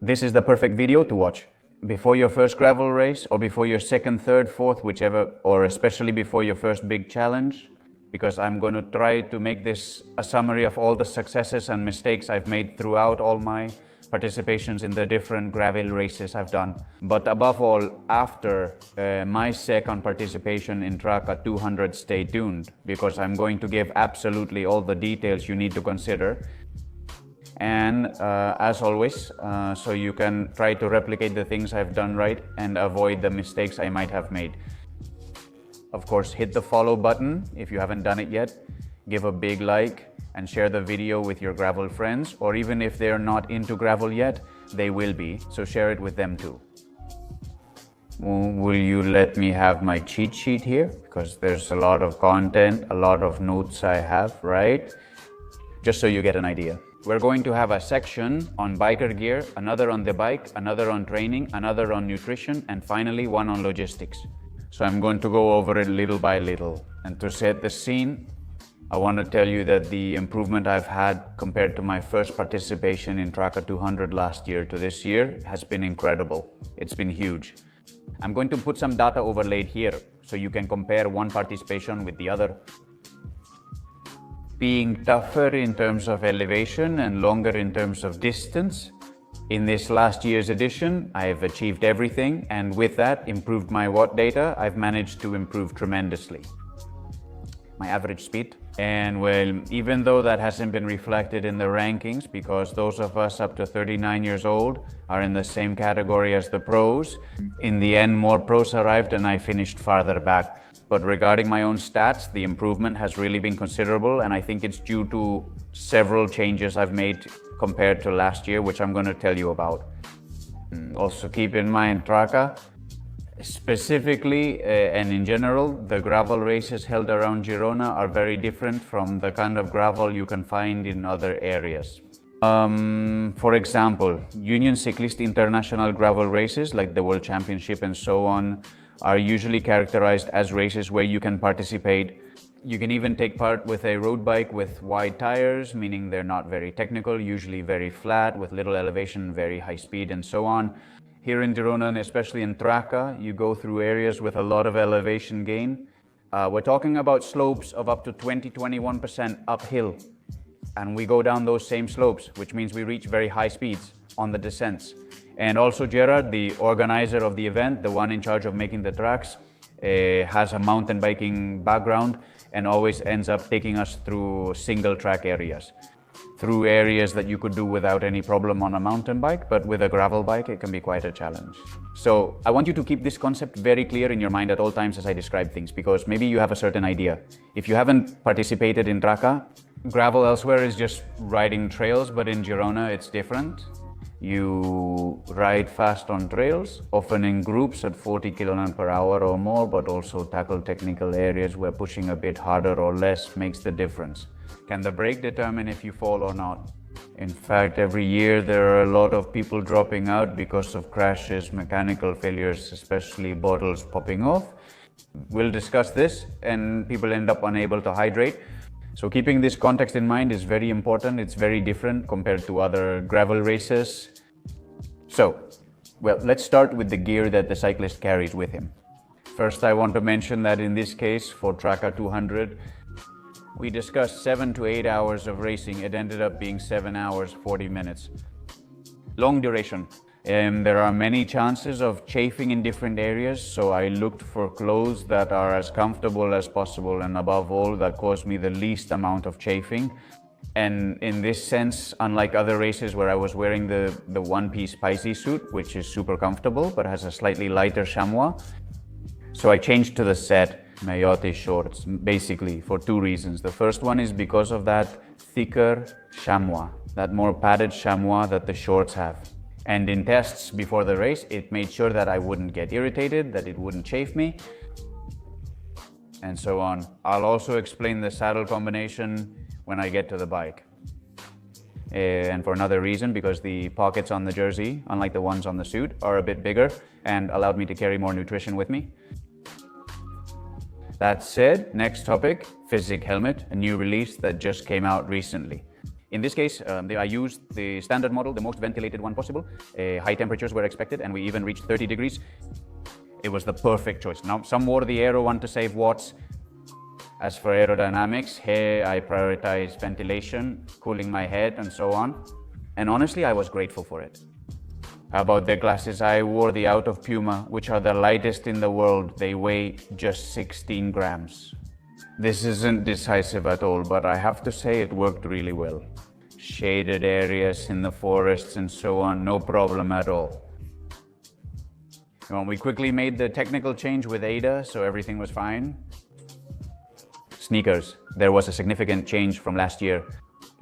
This is the perfect video to watch. Before your first gravel race, or before your second, third, fourth, whichever, or especially before your first big challenge, because I'm going to try to make this a summary of all the successes and mistakes I've made throughout all my participations in the different gravel races I've done. But above all, after my second participation in Traka 200, stay tuned, because I'm going to give absolutely all the details you need to consider. And as always, so you can try to replicate the things I've done right and avoid the mistakes I might have made. Of course, hit the follow button if you haven't done it yet. Give a big like and share the video with your gravel friends, or even if they're not into gravel yet, they will be, so share it with them too. Will you let me have my cheat sheet here? Because there's a lot of content, a lot of notes I have, right? Just so you get an idea. We're going to have a section on biker gear, another on the bike, another on training, another on nutrition, and finally one on logistics. So I'm going to go over it little by little. And to set the scene, I want to tell you that the improvement I've had compared to my first participation in Traka 200 last year to this year has been incredible. It's been huge. I'm going to put some data overlaid here so you can compare one participation with the other. Being tougher in terms of elevation and longer in terms of distance. In this last year's edition, I've achieved everything, and with that, improved my watt data. I've managed to improve tremendously my average speed. And well, even though that hasn't been reflected in the rankings, because those of us up to 39 years old are in the same category as the pros, in the end, more pros arrived and I finished farther back. But regarding my own stats, the improvement has really been considerable, and I think it's due to several changes I've made compared to last year, which I'm going to tell you about. Also keep in mind, Traka, specifically and in general, the gravel races held around Girona are very different from the kind of gravel you can find in other areas. For example, Union Cycliste International gravel races like the World Championship and so on are usually characterized as races where you can participate. You can even take part with a road bike with wide tires, meaning they're not very technical, usually very flat, with little elevation, very high speed, and so on. Here in Girona, and especially in Traka, you go through areas with a lot of elevation gain. We're talking about slopes of up to 20-21% uphill. And we go down those same slopes, which means we reach very high speeds on the descents. And also Gerard, the organizer of the event, the one in charge of making the tracks, has a mountain biking background and always ends up taking us through single track areas. Through areas that you could do without any problem on a mountain bike, but with a gravel bike, it can be quite a challenge. So I want you to keep this concept very clear in your mind at all times as I describe things, because maybe you have a certain idea. If you haven't participated in Traka, gravel elsewhere is just riding trails, but in Girona it's different. You ride fast on trails, often in groups at 40 km/h or more, but also tackle technical areas where pushing a bit harder or less makes the difference. Can the brake determine if you fall or not? In fact, every year there are a lot of people dropping out because of crashes, mechanical failures, especially bottles popping off. We'll discuss this, and people end up unable to hydrate. So keeping this context in mind is very important. It's very different compared to other gravel races. So, well, let's start with the gear that the cyclist carries with him. First, I want to mention that in this case, for Traka 200, we discussed 7 to 8 hours of racing. It ended up being 7 hours, 40 minutes. Long duration. There are many chances of chafing in different areas, so I looked for clothes that are as comfortable as possible, and above all, that cause me the least amount of chafing. And in this sense, unlike other races where I was wearing the one-piece Pisces suit, which is super comfortable but has a slightly lighter chamois, so I changed to the set Mayotte shorts, basically for two reasons. The first one is because of that thicker chamois, that more padded chamois that the shorts have. And in tests before the race, it made sure that I wouldn't get irritated, that it wouldn't chafe me, and so on. I'll also explain the saddle combination when I get to the bike. And for another reason, because the pockets on the jersey, unlike the ones on the suit, are a bit bigger and allowed me to carry more nutrition with me. That said, next topic, Physic Helmet, a new release that just came out recently. In this case, I used the standard model, the most ventilated one possible. High temperatures were expected, and we even reached 30 degrees. It was the perfect choice. Now, some wore the Aero one to save watts. As for aerodynamics, here I prioritize ventilation, cooling my head, and so on. And honestly, I was grateful for it. How about the glasses? I wore the Out of Puma, which are the lightest in the world. They weigh just 16 grams. This isn't decisive at all, but I have to say it worked really well. Shaded areas in the forests and so on, no problem at all. Well, we quickly made the technical change with ADA, so everything was fine. Sneakers. There was a significant change from last year.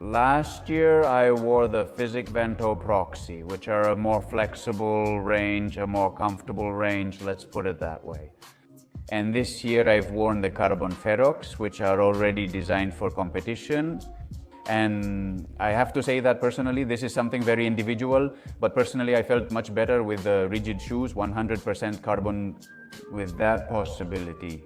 Last year I wore the Physic Vento Proxy, which are a more flexible range, a more comfortable range, let's put it that way. And this year I've worn the Carbon Ferox, which are already designed for competition. And I have to say that personally, this is something very individual, but personally I felt much better with the rigid shoes, 100% carbon, with that possibility.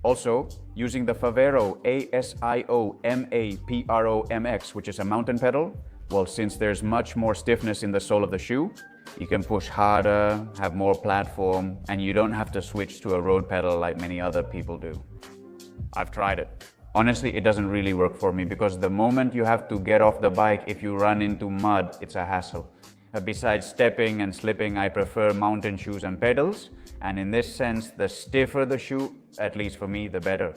Also, using the Favero ASIO-MAPRO-MX, which is a mountain pedal, well, since there's much more stiffness in the sole of the shoe, you can push harder, have more platform, and you don't have to switch to a road pedal like many other people do. I've tried it. Honestly, it doesn't really work for me because the moment you have to get off the bike, if you run into mud, it's a hassle. Besides stepping and slipping, I prefer mountain shoes and pedals. And in this sense, the stiffer the shoe, at least for me, the better.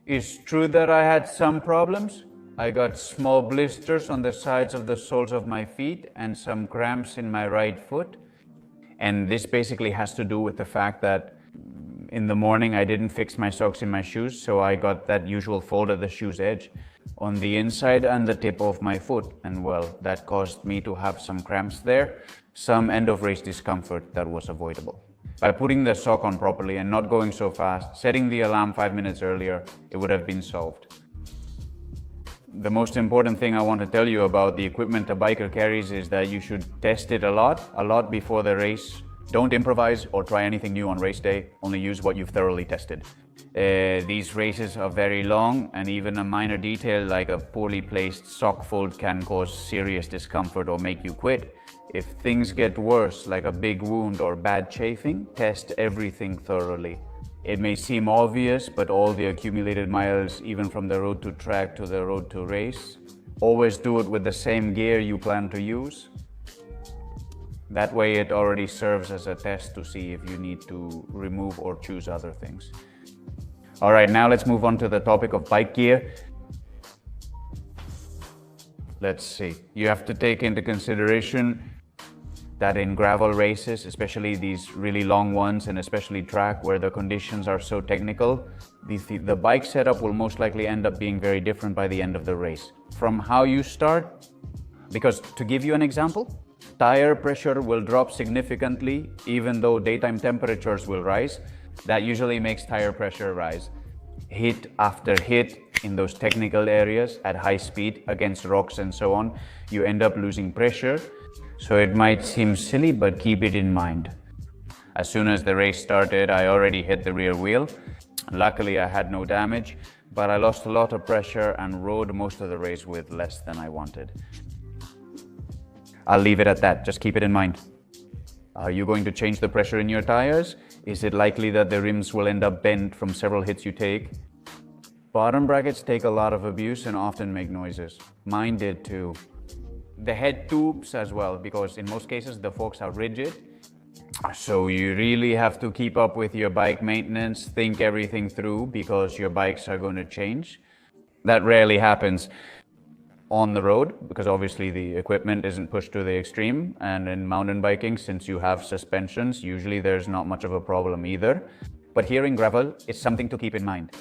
It's true that I had some problems. I got small blisters on the sides of the soles of my feet and some cramps in my right foot. And this basically has to do with the fact that in the morning I didn't fix my socks in my shoes, so I got that usual fold at the shoe's edge on the inside and the tip of my foot. And well, that caused me to have some cramps there, some end of race discomfort that was avoidable. By putting the sock on properly and not going so fast, setting the alarm 5 minutes earlier, it would have been solved. The most important thing I want to tell you about the equipment a biker carries is that you should test it a lot before the race. Don't improvise or try anything new on race day, only use what you've thoroughly tested. These races are very long, and even a minor detail like a poorly placed sock fold can cause serious discomfort or make you quit. If things get worse, like a big wound or bad chafing, test everything thoroughly. It may seem obvious, but all the accumulated miles, even from the road to track to the road to race, always do it with the same gear you plan to use. That way it already serves as a test to see if you need to remove or choose other things. All right, now let's move on to the topic of bike gear. Let's see. You have to take into consideration that in gravel races, especially these really long ones and especially track where the conditions are so technical, the bike setup will most likely end up being very different by the end of the race. From how you start, because to give you an example, tire pressure will drop significantly even though daytime temperatures will rise. That usually makes tire pressure rise. Hit after hit in those technical areas at high speed against rocks and so on, you end up losing pressure. So it might seem silly, but keep it in mind. As soon as the race started, I already hit the rear wheel. Luckily, I had no damage, but I lost a lot of pressure and rode most of the race with less than I wanted. I'll leave it at that, just keep it in mind. Are you going to change the pressure in your tires? Is it likely that the rims will end up bent from several hits you take? Bottom brackets take a lot of abuse and often make noises. Mine did too. The head tubes as well, because in most cases the forks are rigid. So you really have to keep up with your bike maintenance, think everything through because your bikes are going to change. That rarely happens on the road because obviously the equipment isn't pushed to the extreme, and in mountain biking, since you have suspensions, usually there's not much of a problem either. But here in gravel, it's something to keep in mind.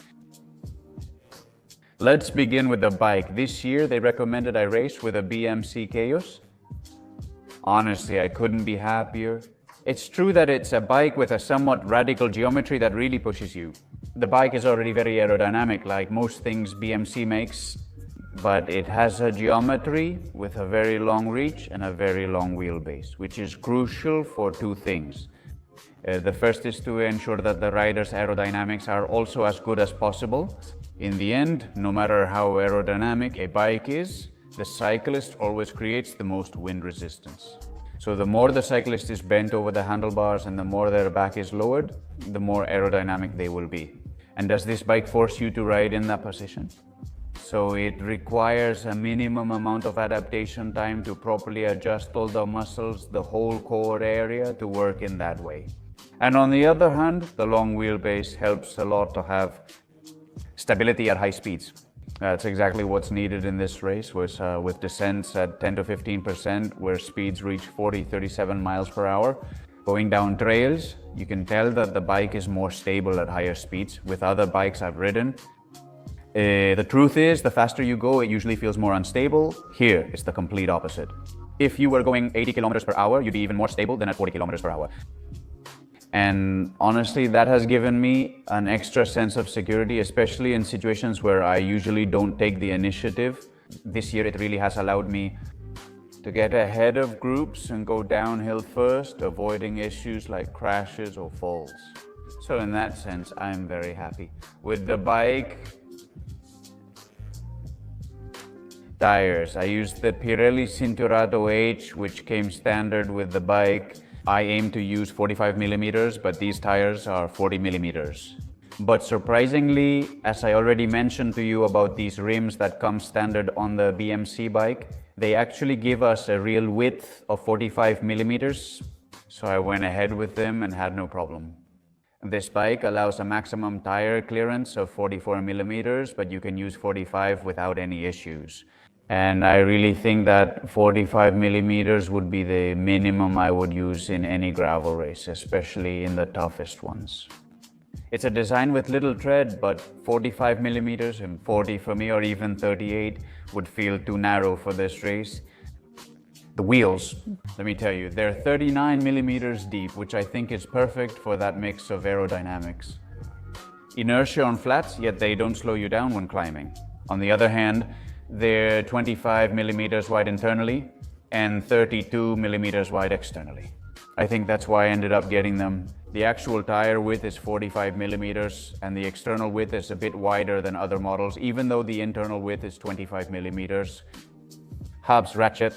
Let's begin with the bike. This year they recommended I race with a BMC Chaos. Honestly, I couldn't be happier. It's true that it's a bike with a somewhat radical geometry that really pushes you. The bike is already very aerodynamic, like most things BMC makes, but it has a geometry with a very long reach and a very long wheelbase, which is crucial for two things. The first is to ensure that the rider's aerodynamics are also as good as possible. In the end, no matter how aerodynamic a bike is, the cyclist always creates the most wind resistance. So the more the cyclist is bent over the handlebars and the more their back is lowered, the more aerodynamic they will be. And does this bike force you to ride in that position? So it requires a minimum amount of adaptation time to properly adjust all the muscles, the whole core area, to work in that way. And on the other hand, the long wheelbase helps a lot to have stability at high speeds. That's exactly what's needed in this race, with descents at 10 to 15%, where speeds reach 40-37 miles per hour. Going down trails, you can tell that the bike is more stable at higher speeds. With other bikes I've ridden, the truth is, the faster you go, it usually feels more unstable. Here, it's the complete opposite. If you were going 80 kilometers per hour, you'd be even more stable than at 40 kilometers per hour. And honestly, that has given me an extra sense of security, especially in situations where I usually don't take the initiative. This year, it really has allowed me to get ahead of groups and go downhill first, avoiding issues like crashes or falls. So in that sense, I'm very happy. With the bike, tires, I used the Pirelli Cinturato H, which came standard with the bike. I aim to use 45 millimeters, but these tires are 40 millimeters. But surprisingly, as I already mentioned to you about these rims that come standard on the BMC bike, they actually give us a real width of 45 millimeters. So I went ahead with them and had no problem. This bike allows a maximum tire clearance of 44 millimeters, but you can use 45 without any issues. And I really think that 45 millimeters would be the minimum I would use in any gravel race, especially in the toughest ones. It's a design with little tread, but 45 millimeters and 40 for me, or even 38, would feel too narrow for this race. The wheels, let me tell you, they're 39 millimeters deep, which I think is perfect for that mix of aerodynamics. Inertia on flats, yet they don't slow you down when climbing. On the other hand, they're 25 millimeters wide internally and 32 millimeters wide externally. I think that's why I ended up getting them. The actual tire width is 45 millimeters and the external width is a bit wider than other models, even though the internal width is 25 millimeters. Hubs ratchet,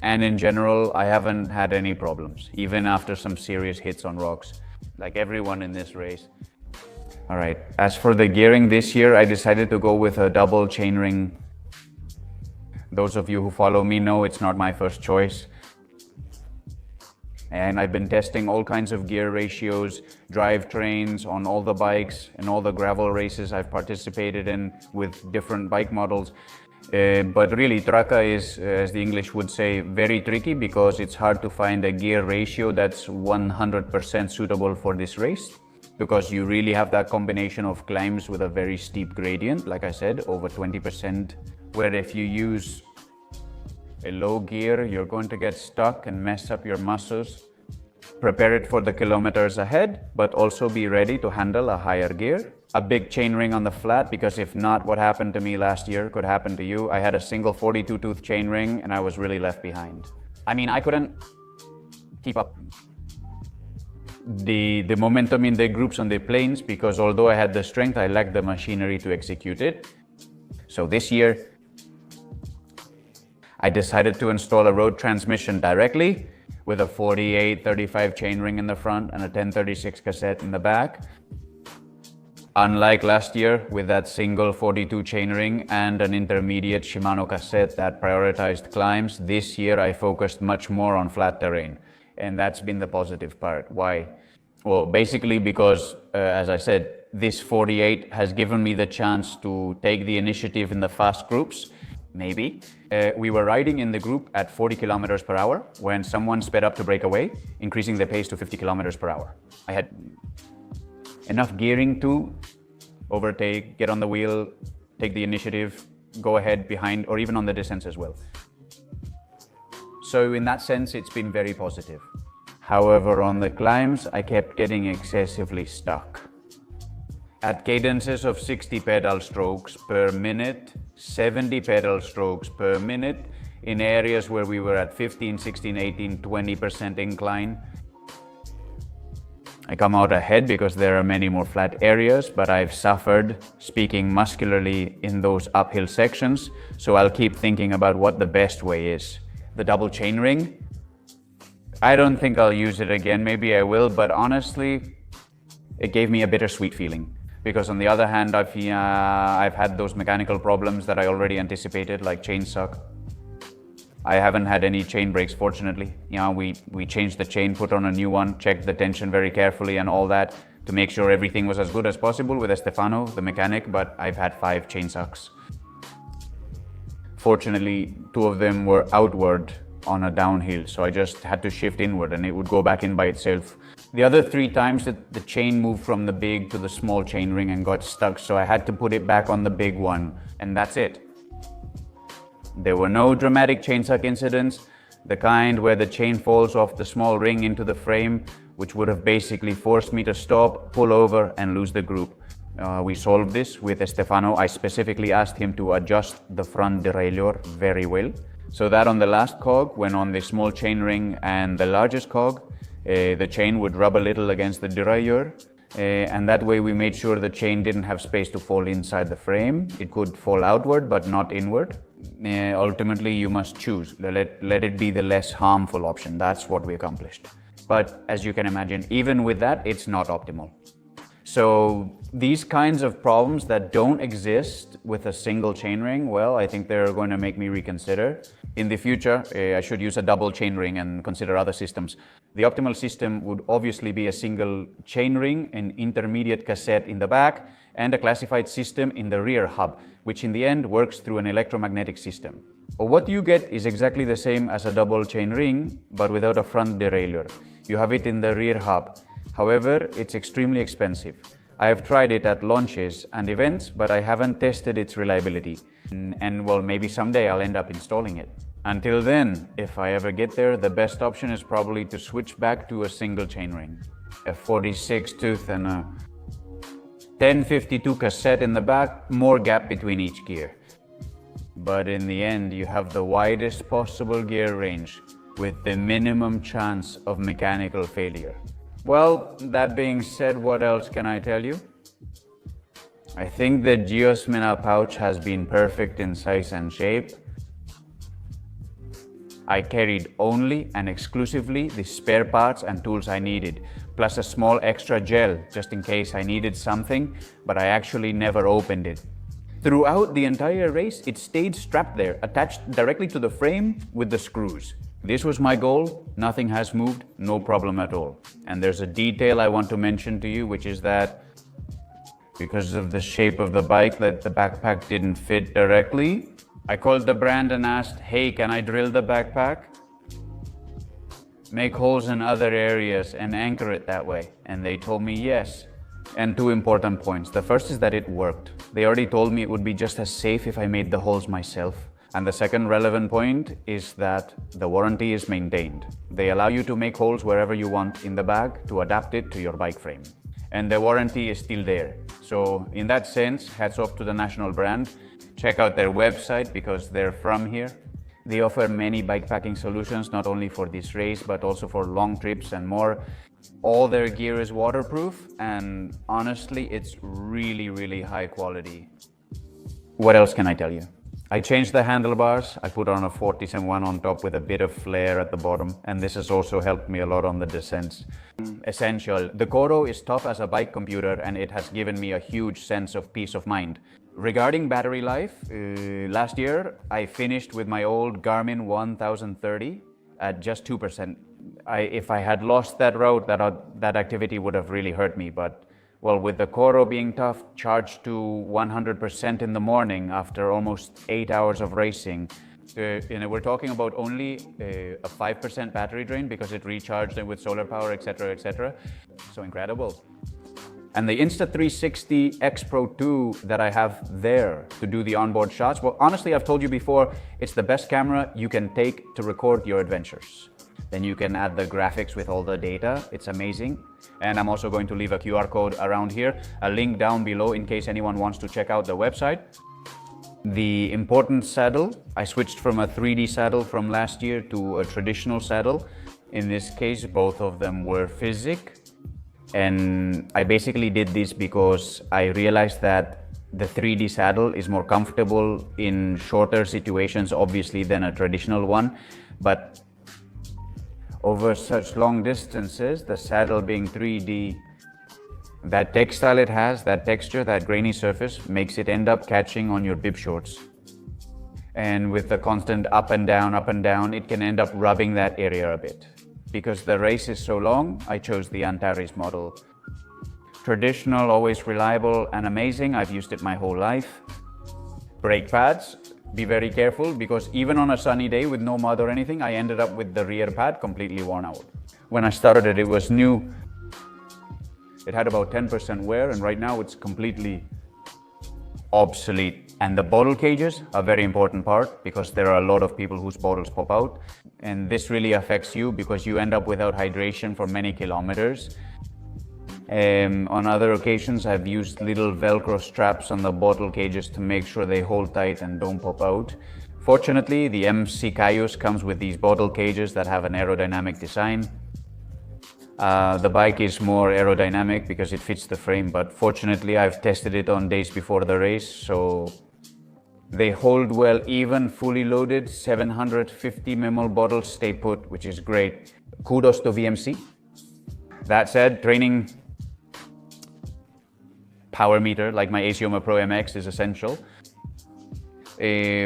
and in general, I haven't had any problems, even after some serious hits on rocks, like everyone in this race. All right, as for the gearing this year, I decided to go with a double chainring. Those of you who follow me know it's not my first choice. And I've been testing all kinds of gear ratios, drivetrains on all the bikes and all the gravel races I've participated in with different bike models. But really, Traka is, as the English would say, very tricky because it's hard to find a gear ratio that's 100% suitable for this race, because you really have that combination of climbs with a very steep gradient, like I said, over 20%, where if you use a low gear, you're going to get stuck and mess up your muscles. Prepare it for the kilometers ahead, but also be ready to handle a higher gear. A big chainring on the flat, because if not, what happened to me last year could happen to you. I had a single 42-tooth chainring and I was really left behind. I mean, I couldn't keep up the momentum in the groups on the plains, because although I had the strength, I lacked the machinery to execute it. So this year, I decided to install a road transmission directly with a 48-35 chainring in the front and a 10-36 cassette in the back. Unlike last year with that single 42 chainring and an intermediate Shimano cassette that prioritized climbs, this year I focused much more on flat terrain. And that's been the positive part. Why? Well, basically because, as I said, this 48 has given me the chance to take the initiative in the fast groups. Maybe. We were riding in the group at 40 kilometers per hour when someone sped up to break away, increasing the pace to 50 kilometers per hour. I had enough gearing to overtake, get on the wheel, take the initiative, go ahead, behind, or even on the descents as well. So in that sense, it's been very positive. However, on the climbs, I kept getting excessively stuck. At cadences of 60 pedal strokes per minute, 70 pedal strokes per minute, in areas where we were at 15, 16, 18, 20% incline, I come out ahead because there are many more flat areas, but I've suffered speaking muscularly in those uphill sections, so I'll keep thinking about what the best way is. The double chainring, I don't think I'll use it again. Maybe I will, but honestly, it gave me a bittersweet feeling. Because on the other hand, I've had those mechanical problems that I already anticipated, like chain suck. I haven't had any chain breaks, fortunately. We changed the chain, put on a new one, checked the tension very carefully and all that to make sure everything was as good as possible with Stefano, the mechanic, but I've had 5 chain sucks. Fortunately, 2 of them were outward on a downhill, so I just had to shift inward and it would go back in by itself. The other 3 times that the chain moved from the big to the small chain ring and got stuck, so I had to put it back on the big one, and that's it. There were no dramatic chain suck incidents, the kind where the chain falls off the small ring into the frame, which would have basically forced me to stop, pull over and lose the group. We solved this with Stefano. I specifically asked him to adjust the front derailleur very well, so that on the last cog, when on the small chain ring and the largest cog, the chain would rub a little against the derailleur, and that way we made sure the chain didn't have space to fall inside the frame. It could fall outward but not inward. Ultimately, you must choose. Let it be the less harmful option. That's what we accomplished. But as you can imagine, even with that, it's not optimal. So these kinds of problems that don't exist with a single chainring, well, I think they're going to make me reconsider. In the future, I should use a double chainring and consider other systems. The optimal system would obviously be a single chainring, an intermediate cassette in the back, and a classified system in the rear hub, which in the end works through an electromagnetic system. But what you get is exactly the same as a double chainring, but without a front derailleur. You have it in the rear hub. However, it's extremely expensive. I have tried it at launches and events, but I haven't tested its reliability. And well, maybe someday I'll end up installing it. Until then, if I ever get there, the best option is probably to switch back to a single chainring. A 46 tooth and a 1052 cassette in the back, more gap between each gear. But in the end, you have the widest possible gear range with the minimum chance of mechanical failure. Well, that being said, what else can I tell you? I think the Geosmina pouch has been perfect in size and shape. I carried only and exclusively the spare parts and tools I needed, plus a small extra gel just in case I needed something, but I actually never opened it. Throughout the entire race, it stayed strapped there, attached directly to the frame with the screws. This was my goal. Nothing has moved, no problem at all. And there's a detail I want to mention to you, which is that because of the shape of the bike, that the backpack didn't fit directly. I called the brand and asked, hey, can I drill the backpack? Make holes in other areas and anchor it that way. And they told me yes. And 2 important points. The first is that it worked. They already told me it would be just as safe if I made the holes myself. And the second relevant point is that the warranty is maintained. They allow you to make holes wherever you want in the bag to adapt it to your bike frame. And the warranty is still there. So in that sense, hats off to the national brand. Check out their website because they're from here. They offer many bikepacking solutions, not only for this race, but also for long trips and more. All their gear is waterproof, and honestly, it's really high quality. What else can I tell you? I changed the handlebars. I put on a 47 on top with a bit of flare at the bottom, and this has also helped me a lot on the descents. Essential. The Coro is tough as a bike computer, and it has given me a huge sense of peace of mind. Regarding battery life, last year I finished with my old Garmin 1030 at just 2%. If I had lost that road, that activity would have really hurt me, but well, with the Coro being tough, charged to 100% in the morning after almost 8 hours of racing. We're talking about only a 5% battery drain because it recharged it with solar power, etc., etc. So incredible. And the Insta360 X Pro 2 that I have there to do the onboard shots, well, honestly, I've told you before, it's the best camera you can take to record your adventures. Then you can add the graphics with all the data. It's amazing. And I'm also going to leave a QR code around here, a link down below in case anyone wants to check out the website. The important saddle, I switched from a 3D saddle from last year to a traditional saddle. In this case, both of them were Physic. And I basically did this because I realized that the 3D saddle is more comfortable in shorter situations, obviously, than a traditional one. But over such long distances, the saddle being 3D, that textile it has, that texture, that grainy surface, makes it end up catching on your bib shorts. And with the constant up and down, it can end up rubbing that area a bit. Because the race is so long, I chose the Antares model. Traditional, always reliable and amazing. I've used it my whole life. Brake pads, be very careful, because even on a sunny day with no mud or anything, I ended up with the rear pad completely worn out. When I started it was new. It had about 10% wear, and right now it's completely obsolete. And the bottle cages are a very important part, because there are a lot of people whose bottles pop out. And this really affects you because you end up without hydration for many kilometers. On other occasions, I've used little Velcro straps on the bottle cages to make sure they hold tight and don't pop out. Fortunately, the MC Cayuse comes with these bottle cages that have an aerodynamic design. The bike is more aerodynamic because it fits the frame, but fortunately I've tested it on days before the race, so they hold well even fully loaded. 750 ml bottles stay put, which is great. Kudos to VMC. That said, training power meter like my Asioma Pro MX is essential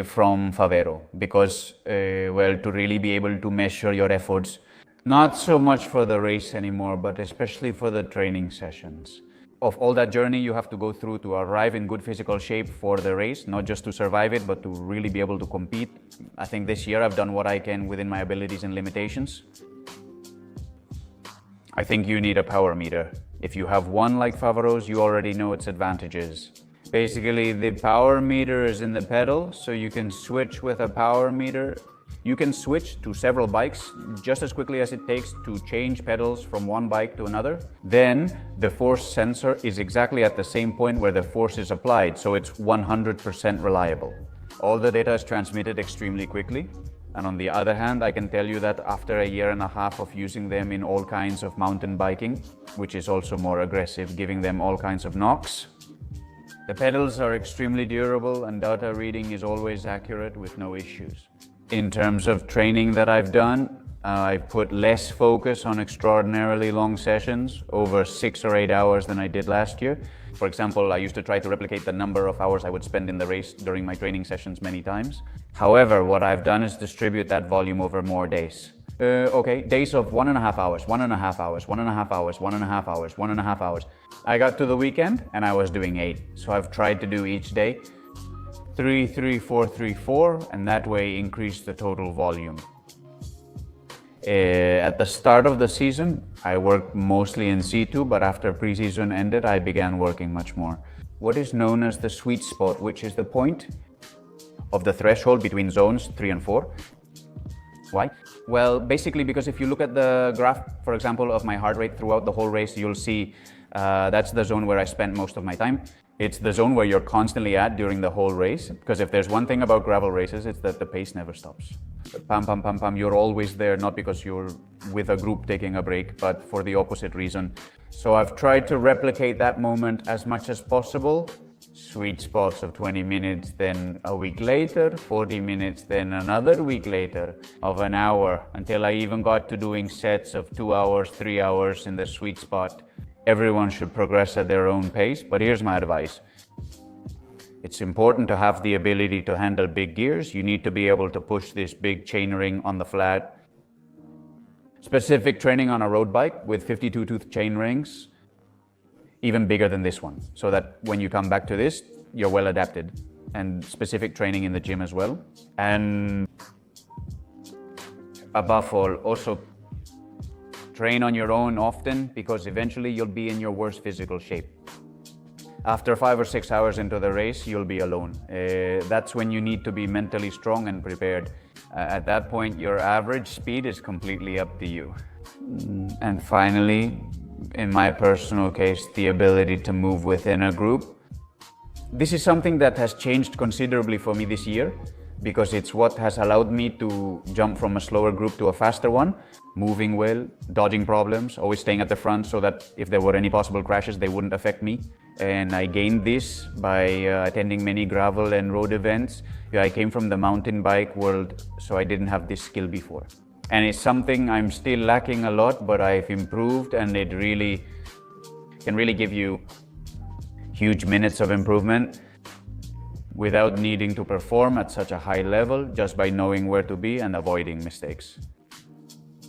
from Favero, because well, to really be able to measure your efforts. Not so much for the race anymore, but especially for the training sessions. Of all that journey you have to go through to arrive in good physical shape for the race, not just to survive it, but to really be able to compete. I think this year I've done what I can within my abilities and limitations. I think you need a power meter. If you have one like Favero's, you already know its advantages. Basically, the power meter is in the pedal, so you can switch with a power meter. You can switch to several bikes just as quickly as it takes to change pedals from one bike to another. Then the force sensor is exactly at the same point where the force is applied, so it's 100% reliable. All the data is transmitted extremely quickly. And on the other hand, I can tell you that after a year and a half of using them in all kinds of mountain biking, which is also more aggressive, giving them all kinds of knocks, the pedals are extremely durable and data reading is always accurate with no issues. In terms of training that I've done, I've put less focus on extraordinarily long sessions, over 6 or 8 hours than I did last year. For example, I used to try to replicate the number of hours I would spend in the race during my training sessions many times. However, what I've done is distribute that volume over more days. Days of 1.5 hours, 1.5 hours, 1.5 hours, 1.5 hours, 1.5 hours. I got to the weekend and I was doing 8. So I've tried to do each day 3, 3, 4, 3, 4, and that way increase the total volume. At the start of the season, I worked mostly in C2, but after pre-season ended, I began working much more. What is known as the sweet spot, which is the point of the threshold between zones 3 and 4. Why? Well, basically because if you look at the graph, for example, of my heart rate throughout the whole race, you'll see that's the zone where I spent most of my time. It's the zone where you're constantly at during the whole race, because if there's one thing about gravel races, it's that the pace never stops. Pam, pam, pam, pam, you're always there, not because you're with a group taking a break, but for the opposite reason. So I've tried to replicate that moment as much as possible. Sweet spots of 20 minutes, then a week later, 40 minutes, then another week later of an hour, until I even got to doing sets of 2 hours, 3 hours in the sweet spot. Everyone should progress at their own pace, but here's my advice. It's important to have the ability to handle big gears. You need to be able to push this big chainring on the flat. Specific training on a road bike with 52-tooth chain rings, even bigger than this one, so that when you come back to this, you're well adapted. And specific training in the gym as well. And above all, also train on your own often, because eventually you'll be in your worst physical shape. After 5 or 6 hours into the race, you'll be alone. That's when you need to be mentally strong and prepared. At that point, your average speed is completely up to you. And finally, in my personal case, the ability to move within a group. This is something that has changed considerably for me this year. because it's what has allowed me to jump from a slower group to a faster one, moving well, dodging problems, always staying at the front so that if there were any possible crashes, they wouldn't affect me. And I gained this by attending many gravel and road events. Yeah, I came from the mountain bike world, so I didn't have this skill before. And it's something I'm still lacking a lot, but I've improved, and it really can really give you huge minutes of improvement without needing to perform at such a high level, just by knowing where to be and avoiding mistakes.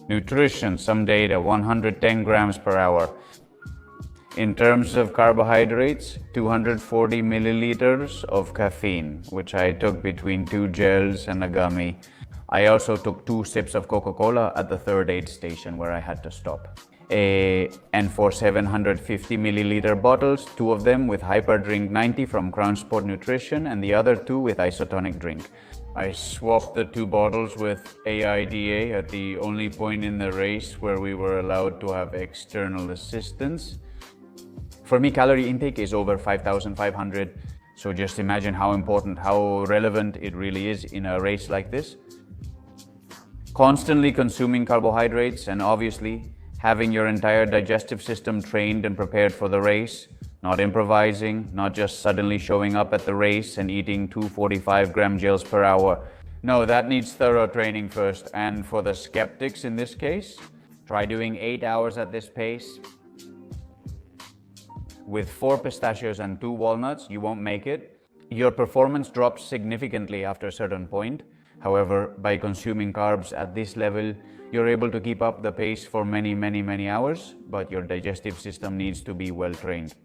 Nutrition, some data, 110 grams per hour. In terms of carbohydrates, 240 milliliters of caffeine, which I took between 2 gels and a gummy. I also took 2 sips of Coca-Cola at the third aid station where I had to stop. And for 750 milliliter bottles, 2 of them with Hyperdrink 90 from Crown Sport Nutrition and the other 2 with isotonic drink. I swapped the 2 bottles with AIDA at the only point in the race where we were allowed to have external assistance. For me, calorie intake is over 5,500, so just imagine how important, how relevant it really is in a race like this. Constantly consuming carbohydrates and obviously having your entire digestive system trained and prepared for the race, not improvising, not just suddenly showing up at the race and eating 2 45-gram gels per hour. No, that needs thorough training first. And for the skeptics in this case, try doing 8 hours at this pace. With 4 pistachios and 2 walnuts, you won't make it. Your performance drops significantly after a certain point. However, by consuming carbs at this level, you're able to keep up the pace for many hours, but your digestive system needs to be well trained.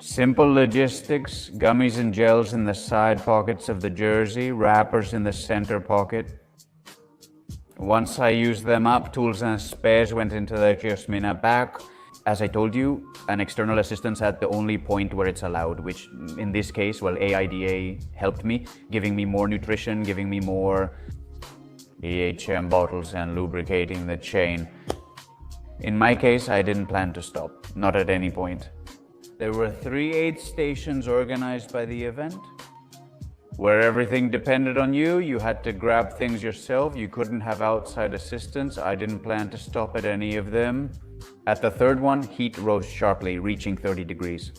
Simple logistics, gummies and gels in the side pockets of the jersey, wrappers in the center pocket. Once I used them up, tools and spares went into the Jasmina bag. As I told you, an external assistance at the only point where it's allowed, which in this case, well, AIDA helped me, giving me more nutrition, giving me more EHM bottles and lubricating the chain. In my case, I didn't plan to stop, not at any point. There were 3 aid stations organized by the event, where everything depended on you. You had to grab things yourself. You couldn't have outside assistance. I didn't plan to stop at any of them. At the third one, heat rose sharply, reaching 30 degrees.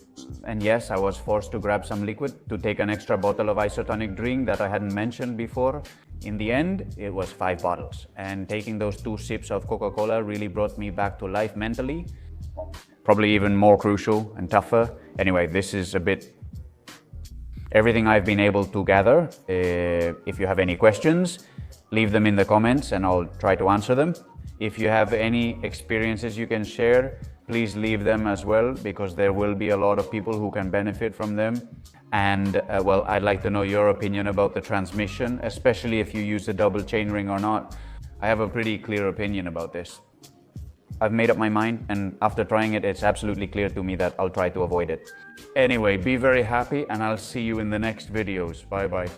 And yes, I was forced to grab some liquid to take an extra bottle of isotonic drink that I hadn't mentioned before. In the end, it was 5 bottles. And taking those 2 sips of Coca-Cola really brought me back to life mentally. Probably even more crucial and tougher. Anyway, this is a bit everything I've been able to gather. If you have any questions, leave them in the comments and I'll try to answer them. If you have any experiences you can share, please leave them as well, because there will be a lot of people who can benefit from them. And well, I'd like to know your opinion about the transmission, especially if you use a double chainring or not. I have a pretty clear opinion about this. I've made up my mind, and after trying it, it's absolutely clear to me that I'll try to avoid it. Anyway, be very happy, and I'll see you in the next videos. Bye bye.